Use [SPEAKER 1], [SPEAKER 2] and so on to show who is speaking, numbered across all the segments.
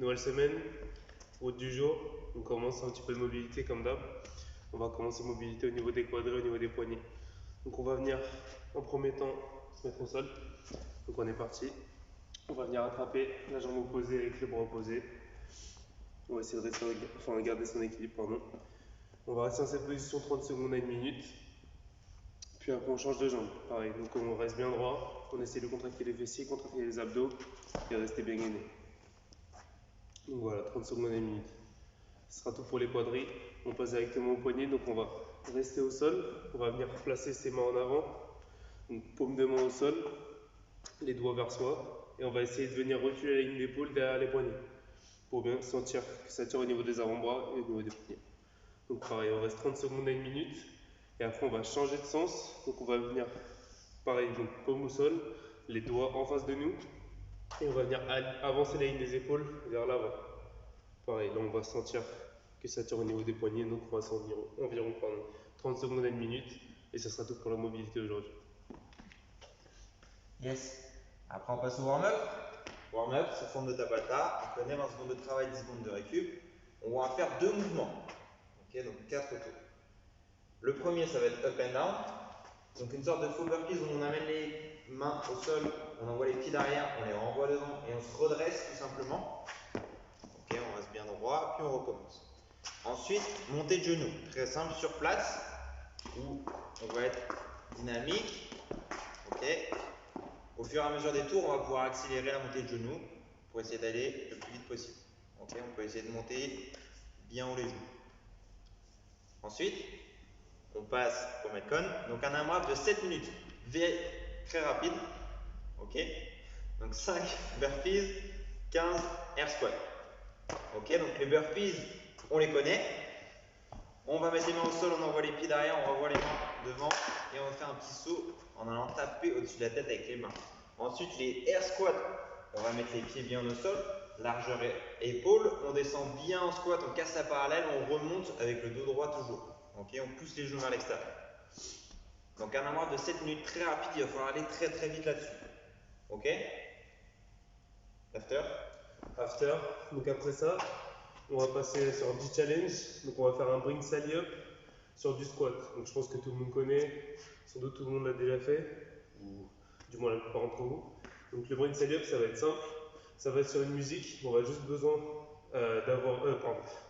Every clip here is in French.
[SPEAKER 1] Nouvelle semaine, route du jour. On commence un petit peu de mobilité comme d'hab. On va commencer mobilité au niveau des quadris, au niveau des poignets. Donc on va venir en premier temps se mettre au sol. Donc on est parti. On va venir attraper la jambe opposée avec le bras opposé. On va essayer de rester, garder son équilibre, pardon. On va rester dans cette position 30 secondes à 1 minute. Puis après on change de jambe, pareil. Donc on reste bien droit, on essaie de contracter les fessiers, contracter les abdos et rester bien gainé. Donc voilà, 30 secondes à 1 minute. Ce sera tout pour les quadris. On passe directement au poignet, donc on va rester au sol. On va venir placer ses mains en avant, donc paume de main au sol, les doigts vers soi. Et on va essayer de venir reculer la ligne d'épaule derrière les poignets pour bien sentir que ça tire au niveau des avant-bras et au niveau des poignets. Donc pareil, on reste 30 secondes à 1 minute. Et après on va changer de sens. Donc on va venir, pareil, donc paume au sol, les doigts en face de nous. Et on va venir avancer la ligne des épaules vers l'avant. Pareil, là on va sentir que ça tire au niveau des poignets. Donc on va environ 30 secondes à 1 minute. Et ce sera tout pour la mobilité aujourd'hui.
[SPEAKER 2] Yes. Après, on passe au warm-up. Warm-up, sous forme de tabata. On connaît 20 secondes de travail, 10 secondes de récup. On va faire deux mouvements. Ok, donc 4 tours. Le premier, ça va être up and down. Donc une sorte de faux burpees où on amène les mains au sol, on envoie les pieds derrière, on les renvoie devant et on se redresse tout simplement. Ok, on reste bien droit, puis on recommence. Ensuite, montée de genoux. Très simple sur place où on va être dynamique. Ok. Au fur et à mesure des tours, on va pouvoir accélérer la montée de genoux pour essayer d'aller le plus vite possible. Okay, on peut essayer de monter bien haut les genoux. Ensuite, on passe au Metcon. Donc un AMRAP de 7 minutes, très rapide. Ok. Donc 5 burpees, 15 air squats. Ok, donc les burpees, on les connaît. On va mettre les mains au sol, on envoie les pieds derrière, on renvoie les mains devant et on va faire un petit saut en allant taper au-dessus de la tête avec les mains. Ensuite, les air squats, on va mettre les pieds bien au sol, largeur épaule, on descend bien en squat, on casse la parallèle, on remonte avec le dos droit toujours. Ok, on pousse les genoux vers l'extérieur. Donc un AMRAP de 7 minutes très rapide, il va falloir aller très très vite là-dessus. Ok. After.
[SPEAKER 1] Donc après ça, on va passer sur un petit challenge. Donc on va faire un bring sally up sur du squat. Donc je pense que tout le monde connaît, sans doute tout le monde l'a déjà fait, ou du moins la plupart d'entre vous. Donc le bring sally up, ça va être simple. Ça va être sur une musique. On va juste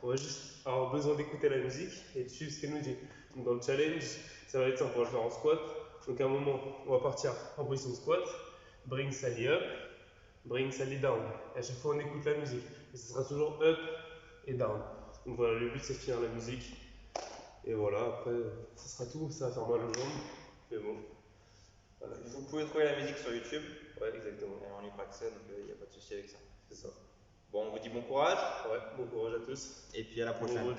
[SPEAKER 1] on va juste avoir besoin d'écouter la musique et de suivre ce qu'elle nous dit. Donc dans le challenge, ça va être simple. On va le faire en squat. Donc à un moment, on va partir en position squat, bring sally up, bring sally down. Et à chaque fois, on écoute la musique. Et ce sera toujours up et down. Donc voilà, le but c'est de finir la musique. Et voilà, après, ce sera tout. Ça va faire mal aux jambes. Mais bon.
[SPEAKER 2] Voilà. Vous pouvez trouver la musique sur YouTube.
[SPEAKER 1] Ouais, exactement.
[SPEAKER 2] Et on libre accès, donc il n'y a pas de souci avec ça.
[SPEAKER 1] C'est ça.
[SPEAKER 2] Bon, on vous dit bon courage.
[SPEAKER 1] Ouais, bon courage à tous.
[SPEAKER 2] Et puis à la prochaine.